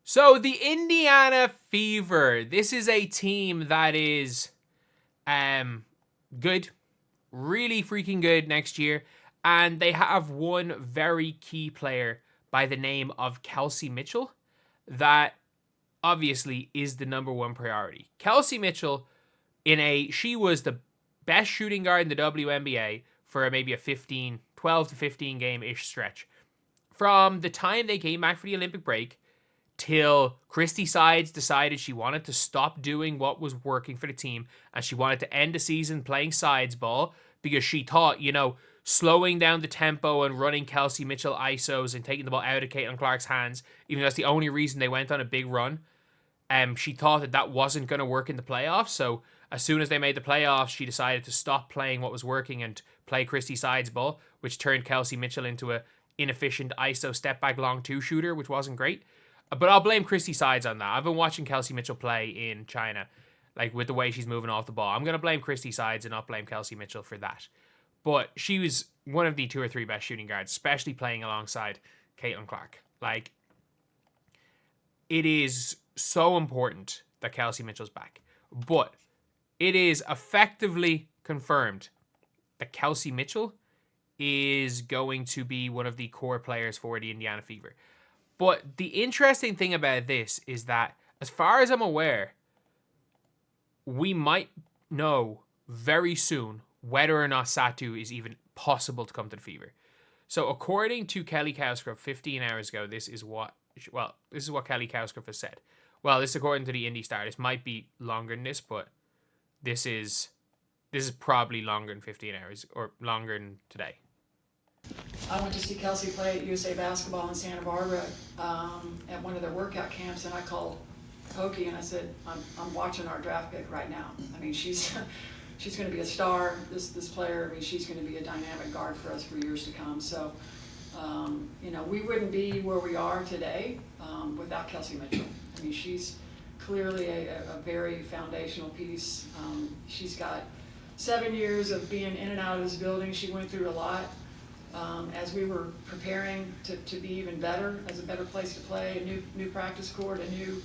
So the Indiana Fever, this is a team that is good, really freaking good next year. And they have one very key player by the name of Kelsey Mitchell that obviously is the number one priority. Kelsey Mitchell, she was the best shooting guard in the WNBA for maybe a 12 to 15 game-ish stretch. From the time they came back for the Olympic break till Christy Sides decided she wanted to stop doing what was working for the team and she wanted to end the season playing sides ball because she thought, slowing down the tempo and running Kelsey Mitchell ISOs and taking the ball out of Caitlin Clark's hands, even though that's the only reason they went on a big run, she thought that wasn't going to work in the playoffs. So as soon as they made the playoffs, she decided to stop playing what was working and play Christy Sides ball, which turned Kelsey Mitchell into a inefficient ISO step back long two shooter, which wasn't great. But I'll blame Christy Sides on that. I've been watching Kelsey Mitchell play in China, with the way she's moving off the ball. I'm going to blame Christy Sides and not blame Kelsey Mitchell for that. But she was one of the 2 or 3 best shooting guards, especially playing alongside Caitlin Clark. It is so important that Kelsey Mitchell's back. But it is effectively confirmed that Kelsey Mitchell is going to be one of the core players for the Indiana Fever. But the interesting thing about this is that, as far as I'm aware, we might know very soon whether or not Satu is even possible to come to the Fever. So according to Kelly Cowscroft 15 hours ago, this is what Kelly Cowscroft has said. Well, this is according to the Indy Star. This might be longer than this, but this is probably longer than 15 hours or longer than today. I went to see Kelsey play at USA Basketball in Santa Barbara at one of their workout camps, and I called Pokey and I said, I'm watching our draft pick right now. I mean, she's going to be a star, this player. I mean, she's going to be a dynamic guard for us for years to come. So, we wouldn't be where we are today without Kelsey Mitchell. I mean, she's clearly a very foundational piece. She's got 7 years of being in and out of this building. She went through a lot. As we were preparing to be even better, as a better place to play, a new practice court, a new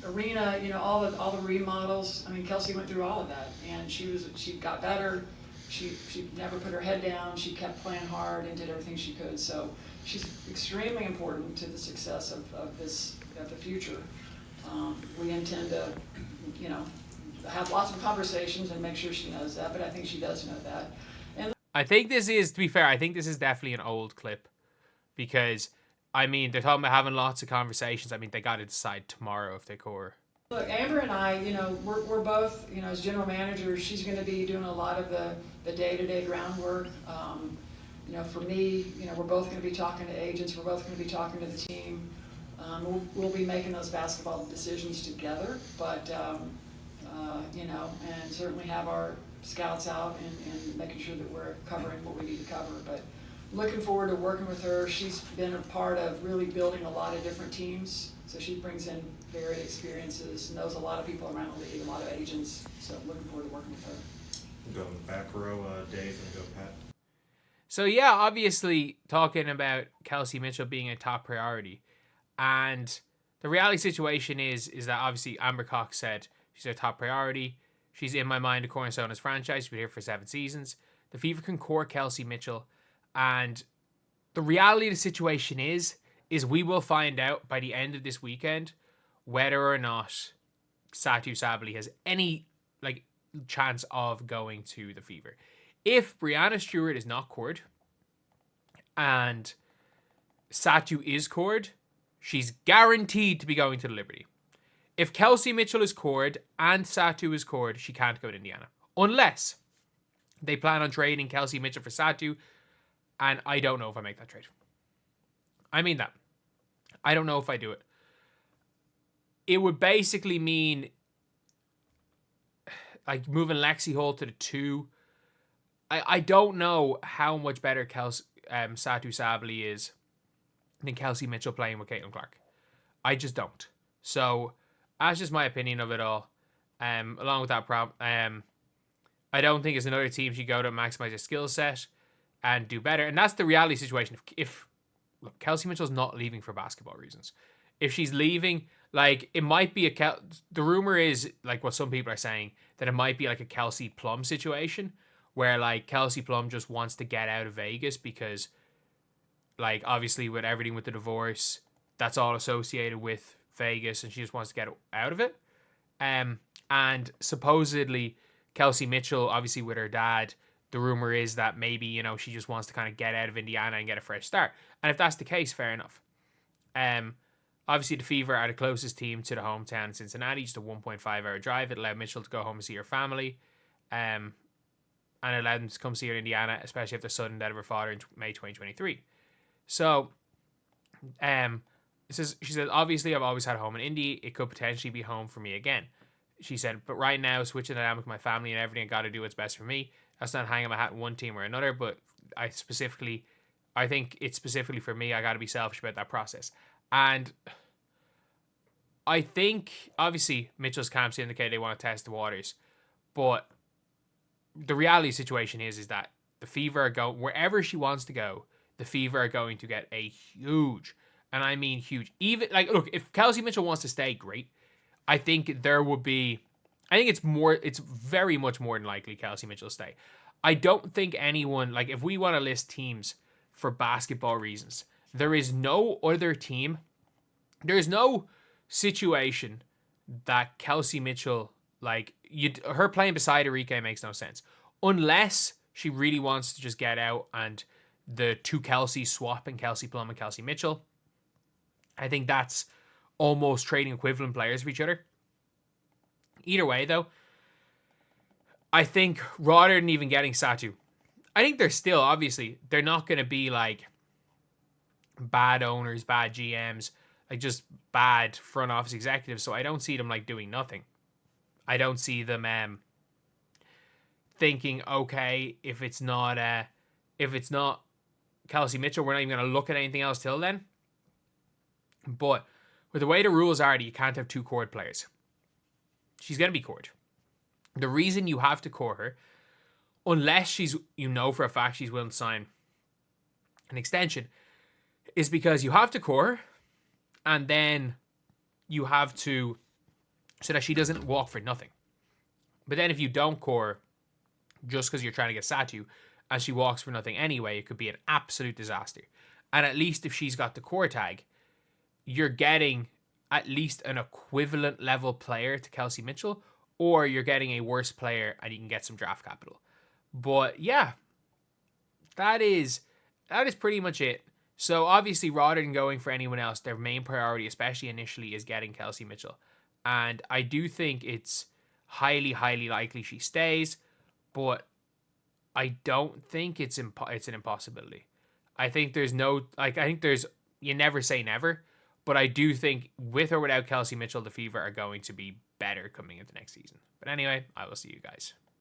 arena, all the remodels. I mean, Kelsey went through all of that, and she got better. She never put her head down. She kept playing hard and did everything she could. So she's extremely important to the success of the future. We intend to, have lots of conversations and make sure she knows that. But I think she does know that. I think this is, to be fair, I think this is definitely an old clip because, I mean, they're talking about having lots of conversations. I mean, they got to decide tomorrow if they core. Look, Amber and I, we're both, as general managers, she's going to be doing a lot of the day-to-day groundwork. For me, we're both going to be talking to agents. We're both going to be talking to the team. We'll be making those basketball decisions together, but, and certainly have our scouts out and making sure that we're covering what we need to cover. But looking forward to working with her. She's been a part of really building a lot of different teams. So she brings in varied experiences, knows a lot of people around the league, a lot of agents. So looking forward to working with her. We'll go back row, Dave, and go Pat. So yeah, obviously talking about Kelsey Mitchell being a top priority. And the reality situation is that obviously Amber Cox said she's a top priority. She's in my mind a cornerstone of this franchise. She's been here for 7 seasons. The Fever can core Kelsey Mitchell. And the reality of the situation is we will find out by the end of this weekend whether or not Satu Sabally has any chance of going to the Fever. If Breanna Steward is not cored and Satu is cored, she's guaranteed to be going to the Liberty. If Kelsey Mitchell is cored and Satu is cored, she can't go to Indiana. Unless they plan on trading Kelsey Mitchell for Satu, and I don't know if I make that trade. I mean that. I don't know if I do it. It would basically mean moving Lexi Hall to the 2. I don't know how much better Satu Sabally is than Kelsey Mitchell playing with Caitlin Clark. I just don't. So that's just my opinion of it all. Along with that problem, I don't think it's another team should go to maximize their skill set and do better. And that's the reality situation. If Kelsey Mitchell's not leaving for basketball reasons. if she's leaving, like it might be the rumor is like what some people are saying that it might be like a Kelsey Plum situation where like Kelsey Plum just wants to get out of Vegas because like obviously with everything with the divorce, that's all associated with Vegas and she just wants to get out of it. And supposedly Kelsey Mitchell, obviously with her dad, the rumor is that maybe, you know, she just wants to kind of get out of Indiana and get a fresh start. And if that's the case, fair enough. Obviously the Fever are the closest team to the hometown in Cincinnati, just a 1.5-hour drive. It allowed Mitchell to go home and see her family. And it allowed them to come see her in Indiana, especially after the sudden death of her father in May 2023. So, she said, obviously I've always had a home in Indy. It could potentially be home for me again. She said, but right now, switching the dynamic with my family and everything, I got to do what's best for me. That's not hanging my hat in one team or another, but I think it's specifically for me. I got to be selfish about that process. And I think, obviously, Mitchell's camps indicate they want to test the waters. But the reality situation is that the Fever are going, wherever she wants to go, the Fever are going to get a huge, and I mean huge. Even, like, look, if Kelsey Mitchell wants to stay, great. I think it's very much more than likely Kelsey Mitchell stay. I don't think anyone, like, if we want to list teams for basketball reasons, there is no other team, there is no situation that Kelsey Mitchell, like, her playing beside Enrique makes no sense. Unless she really wants to just get out and the two Kelseys swap in Kelsey Plum and Kelsey Mitchell. I think that's almost trading equivalent players for each other. Either way, though, I think rather than even getting Satu, I think they're still, obviously, they're not going to be like bad owners, bad GMs, like just bad front office executives. So I don't see them like doing nothing. I don't see them thinking, okay, if it's not Kelsey Mitchell, we're not even going to look at anything else till then. But with the way the rules are, you can't have two court players. She's going to be court. The reason you have to core her, unless she's, you know for a fact she's willing to sign an extension, is because you have to core her, and then you have to, so that she doesn't walk for nothing. But then if you don't core, just because you're trying to get Satu, and she walks for nothing anyway, it could be an absolute disaster. And at least if she's got the core tag, you're getting at least an equivalent level player to Kelsey Mitchell, or you're getting a worse player and you can get some draft capital. But yeah, that is pretty much it. So obviously, rather than going for anyone else, their main priority, especially initially, is getting Kelsey Mitchell. And I do think it's highly, highly likely she stays, but I don't think it's an impossibility. I think you never say never, but I do think with or without Kelsey Mitchell, the Fever are going to be better coming into next season. But anyway, I will see you guys.